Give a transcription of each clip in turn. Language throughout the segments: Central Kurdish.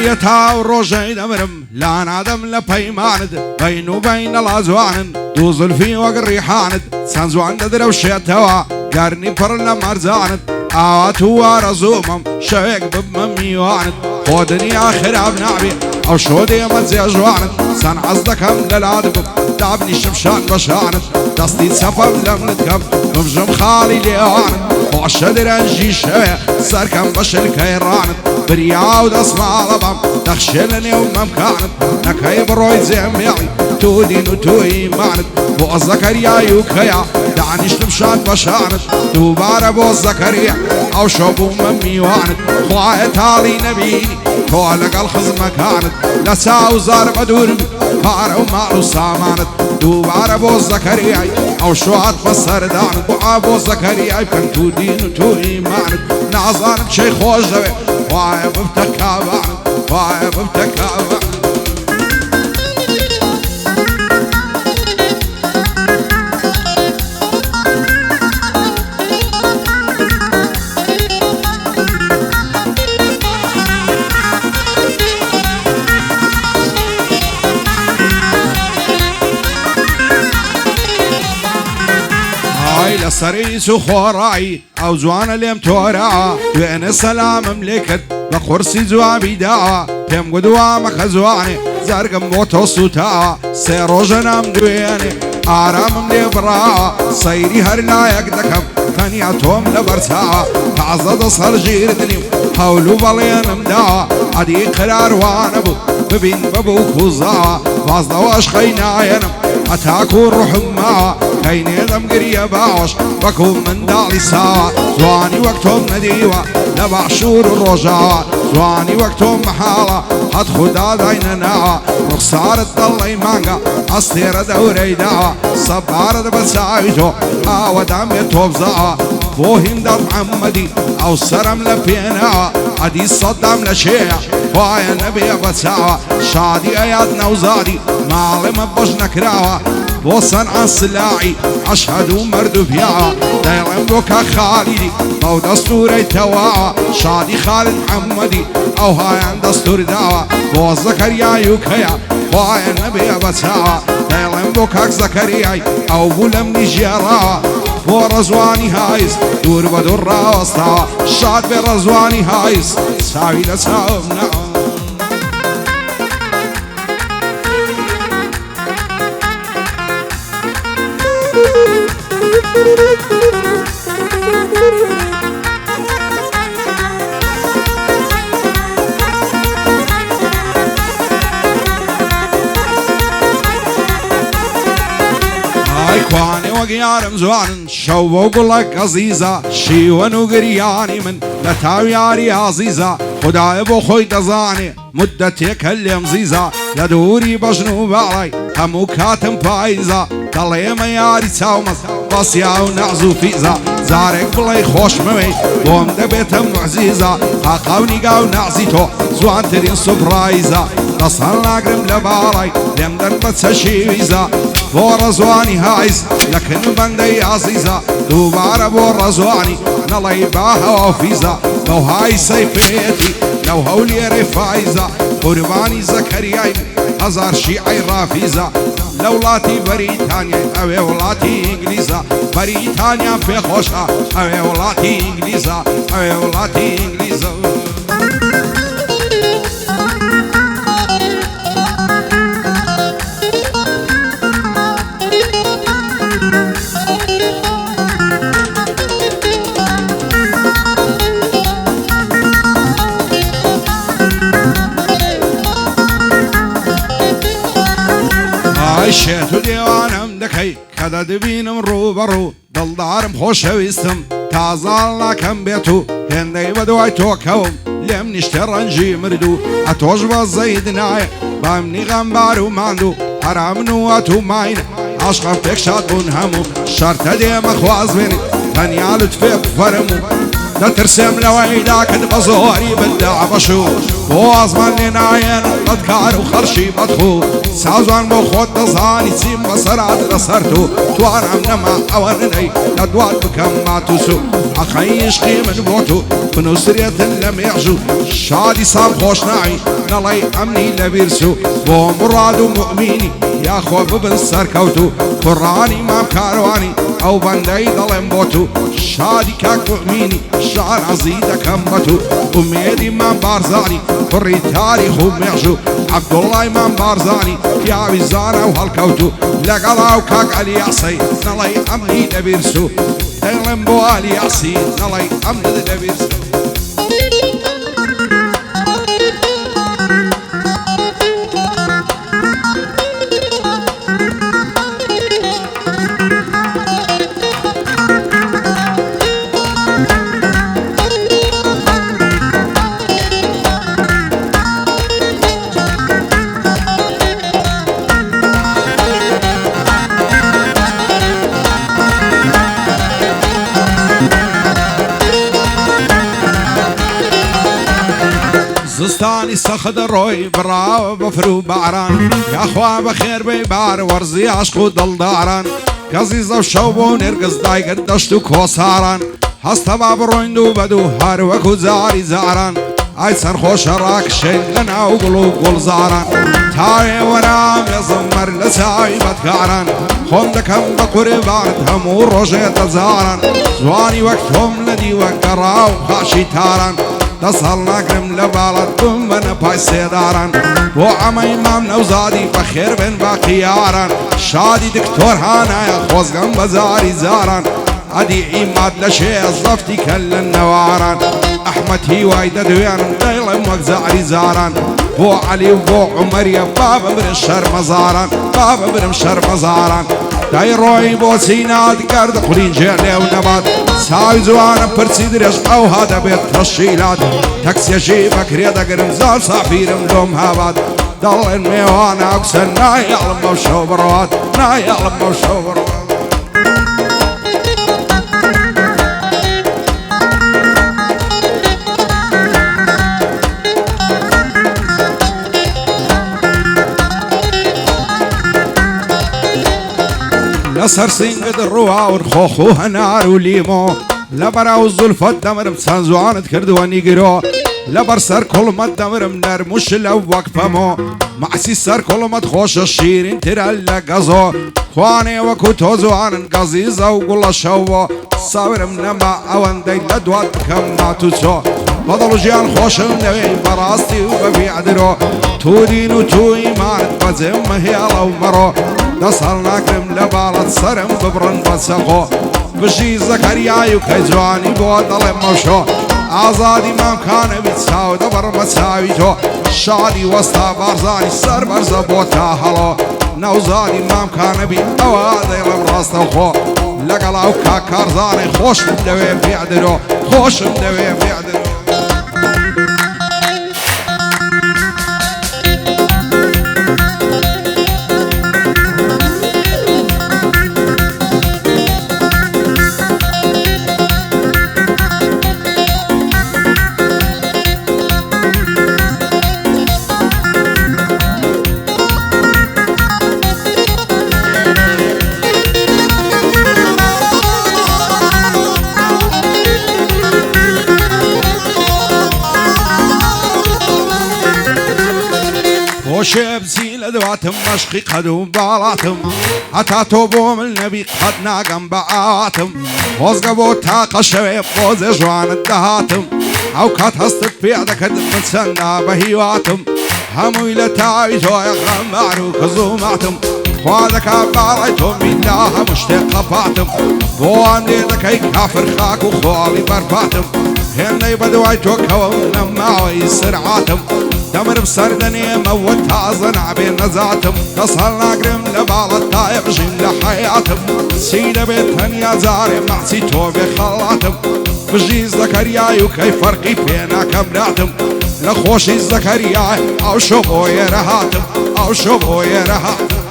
بيتا وروجي دمرم لا نادم لبيماند بين وبين الازوان دوزل في وقريحاند سانزوان ددر وشيتوا قرني برلا مرزاند آواتوا رزومم شيك بممي واند خودني آخر أبنعبي أو شودي مزي أجواند سان عزدكم للعدكم دابني شمشان بشاند دستي سفر لمنتكم مفجم خالي ليواند وعشدر أنجي شوية سركم بشل كيراند برياود أسمع لبام تخشلني وممكاند نكاي بروي زيميعي تودين وتوي ماند بو زكريا يوكيا دعني شمشان بشاند دوباره بو زكريا أو شوبو ممي واند خواهي تالي نبيني كولك الخزمة كانت لساو زار بدورم فارو مالو سامانت دوباره بو زكريا أو شوهات فسر دانت بو ابو زكريا كنتو دين وتو إيمانت نعزانك شي خوش دوي خواهي بفتكا بانت خواهي بفتكا بانت لسريس وخوراي او زوان اليم تورا وين السلام مملكت بقرسي زوابي دا تم قدوا مخزواني زرقم موتو سوتا سيرو جنام دويني آرام ملي برا سيري هرنا يقدكم ثانياتهم لبرسا تعزد صار جيردني حولو بالين مدا عدي قرار وانبو ببين ببو كوزا فازدا واش خينا ينم أتاكو الروح ما كيني دم قرية باوش بكون من دالي ساعة زواني وقتهم نديوة لبعشور الرجاء زواني وقتهم محالة حد خدا دايننا رخصارة ضلي مانقا أصير دوري دا صبارة بسايتو ودم يتوبزا بوهم داد محمدي أو سرم لبينا عدي صدام لشيع ويا نبي بساوة شادي ايادنا وزادي معلم بجنا كراوة بوصن عن سلاعي أشهد ومرد فيها دايلم بوكا خالدي أو دستوري تواعة شادي خالد محمدي أو هاي عن دستور دعوة بو زكريا يوكيا ويا النبي بساوة دايلم بوكا زكريا أو بولم نجيرا ورزواني هايز دور بدور راوستا شاد برزواني هايز ساوي لساومنا كواني وقيارم زوان شو وقلك عزيزة شيوان وقرياني من لتاوياري عزيزة خداي بو خوي دزاني مدة يكلم زيزة لدوري بجنوب علي همو كاتم بايزة دلي مياري تاومز بس ياو نعزو فيزة زارك بلاي خوش موي بوم دبيتم عزيزة هاقاوني قاو نعزيتو زوان ترين سبرايزة نصر لاقرم لبالي لمدن بتسشي ويزة بورزواني هايز لكن بندي عزيزة دوباره بورزواني نلاي باها وفيزة لو هاي سيفيتي لو هولي رفايزة قرباني زكرياي هزار شيعي رافيزة لولاتي بريطانيا اوي ولاتي انجليزة بريطانيا في خوشة اوي ولاتي انجليزة اوي ولاتي انجليزة عيشت ديوانم دكي كذا دبينم روبرو دل دارم خوش ويستم تازال كم بيتو هندي بدوي توكوم لم نشترى نجي مردو اتوجب زيد ناي بامني غمبار وماندو حرام نواتو ماين عشقا فيك شاد بون همو شرط ديم اخواز بيني تنيا لطفيق فرمو دەترسێم لەوەیدا کەت بە زۆری بدە بەشوو بۆ ئازمان لێنایەن بەدکار و خەرشی بەدخوو سازوان بۆ خۆت دەزانی چیم بەسەرات لەسەر تو توانم نەما ئەوە نەی لە دوات بکەم ماتوسو ئەخەی عشقی من بۆ تو بنووسرێتن لە مێژوو شادی سام خۆش ناوی نەڵێ ئەمنی لە بیرسو بۆ مڕاد و مومینی یاخۆ ببن سەرکەوتو کوڕانی مام کاروانی ئەو بەندەی دەڵێم بۆ تو شادی کاک مومینی شانازی دەکەم بە تو ئومێدی مام بارزانی کوڕی تاریخ و مێژوو عەبدوڵڵای مام بارزانی پیاوی زانە و هەڵکەوتو لەگەڵا و کاک ئەلیاسەی نەڵێ ئەمنی لە بیرسو دەڵێم بۆ ئەلیاسی نەڵێ ئەمنت لە بیرسو زستانی سەخت ڕۆی بڕاوە بەفر و باران یاخوا بەخێر بێ بار وەرزی عاشق و دڵداران کەزی زەو شەو بۆ نێرگز دایگر دەشت و کۆساران هەستە با بڕۆین و بەد و هەر وەکو جاری جاران ئای سەرخۆشە ڕاکشێن لە ناو گوڵ و گوڵزاران تاوێ وەرام ێزمەر لە چاوی بەدکاران خۆم دەکەم بە قوربانت هەموو ڕۆژێ دەزاران جوانی وەک تۆم لە دیوە گەڕا و خاشی تاران دەسەڵ ناگرم لە باڵەت بم بەنە پای سێداران بۆ ئەمەی مام نەوزادی بەخێر بن باقییاران شادی دکتۆر هانایە خۆزگەم بەزاری زاران ئەدی ئیماد لە شێز زەفتی کە لە نەواران ئەحمەد هیوای دەدوێنم دەیڵم وەک زاری زاران بۆ عەلی و بۆ عومەریە با ببرن شەرمەزاران با ببرم شەرمەزاران دای ڕۆی بۆچی نادگەرد قولینجێ لێو نەبات ساوی جوانە پرچی درێژ ئەو ها دەبێت تەشیلات تەکسیەژی بەکرێ دەگرم زار سافیرم دۆم هاوات دەڵێن میێوانە ئەوکسە نایەڵم بەو شەو بڕوات نایەڵم بەو شەو بڕوات لەسەر سینگت ڕواون خۆخ و هەنار و لیمۆ لەبەرا و زولفەت دەمرم چەند جوانت کردووە نیگرۆ لەبەر سەر کوڵمەت دەمرم نەرموش لەو وەک پەمۆ مەعسی سەر کوڵمەت خۆشە شیرین ترە لە گەزۆ خوانێ وەکو تۆ جوانن گەزیزە و گوڵە شەوۆ ساورم نەما ئەوەندەی لە دوات بکەم مات و چۆ بەدڵ و ژیان خۆشم دەوێ بەڕاستی و بەبیعدرۆ تو دین و تو ئیمانت بەجێم مەهێڵە و مەڕۆ دەسەڵ ناکرم لە باڵەت سەرم ببڕن بە چەقۆ بژی زەکەریای و کەی جوانی بۆ دەڵێم مەوشۆ ئازادی مامکانەوی چاو دەبڕمە چاوی تۆ شادی وەستا بارزانی سەر بەرزە بۆ تا هەڵۆ نەوزادی مامکانەبی ئەوە دەیڵم ڕاستە خۆ لەگەڵ ئەو کاکارزانەی خۆشم دەوێ بیعدرۆ خۆشم دەوێ بیعدرۆ شێبزی لە دواتم مەشقی قەدوم باڵاتم هەتا تۆ بۆ من نەبی قەت ناگەم بە ئاواتم خۆزگە بۆ تاقە شەوێ خۆزێ ژوانت دەهاتم ئەو کات هەستت پێ دەکرد من چەندا بە هیواتم هەمووی لە تاوی تۆیە غەمبار و کەزوماتم خوا دەکا باڵای تۆ میلا هەموو شتێک قەپاتم بۆ ئەم لێ دەکەی کافر خاک و خۆڵی بەرپاتم هێندەی بەدوای تۆ کەوەم لە ماوەی سرعاتم دەمرم سەردەنێمەوە تازە نابێ نەزاتم دەسەڵ ناگرم لە باڵەت تایە بژین لە حەیاتم چی دەبێت تەنیا جارێ مەحسی تۆ بێ خەڵاتم بژی زەکەریای و کەی فەرقی پێ ناکەم راتم لە خۆشی زەکەریای ئەو شۆ بۆ ئێرە هاتم ئەو شۆ بۆ ئێرە هاتم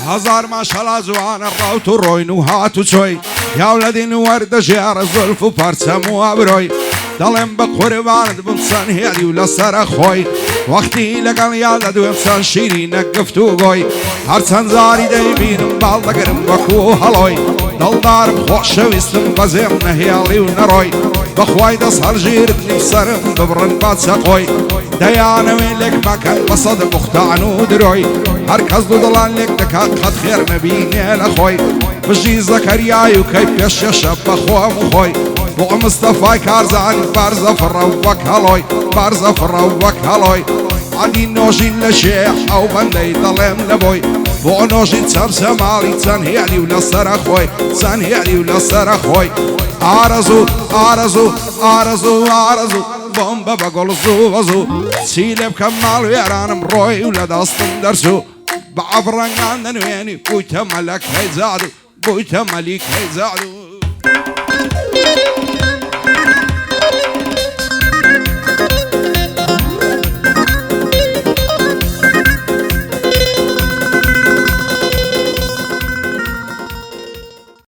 هزار ما شاء الله زوان الروت والروين وهاتو شوي يا ولدين ورد جيار الزلف وبرسم وابروي دلم بقربان بمسان هيدي ولا سر خوي وقتی لگل یاد دوم سان شیرین گفتگوی هر چند زاری دی بینم بالدگرم بکو هلوی دلدارم خوش ویستم بزیم نهیالی و نروی بخوای دست هر جیرت نفسرم ببرن باد سقوی دیانوی لک مکن بصد مختعنو دروی هر کس دو دلان لک دکات خد خیر مبینه لخوی بجی زکریای و کی پیش شب بخوام و خوی بو مصطفى كارزاني بارزة فروك هلوي بارزة فروك هلوي عندي نوجين لشيح أو بندي ظلم لبوي بو نوجين سب سمالي تنهيالي ولا سرخوي تنهيالي ولا سرخوي عرزو عرزو عرزو عرزو بومبا بقول زو سيلب كمال ويرانم روي ولا داستن درسو بعبرن عندن ويني بويت ملك هيزادو بويت ملك هيزادو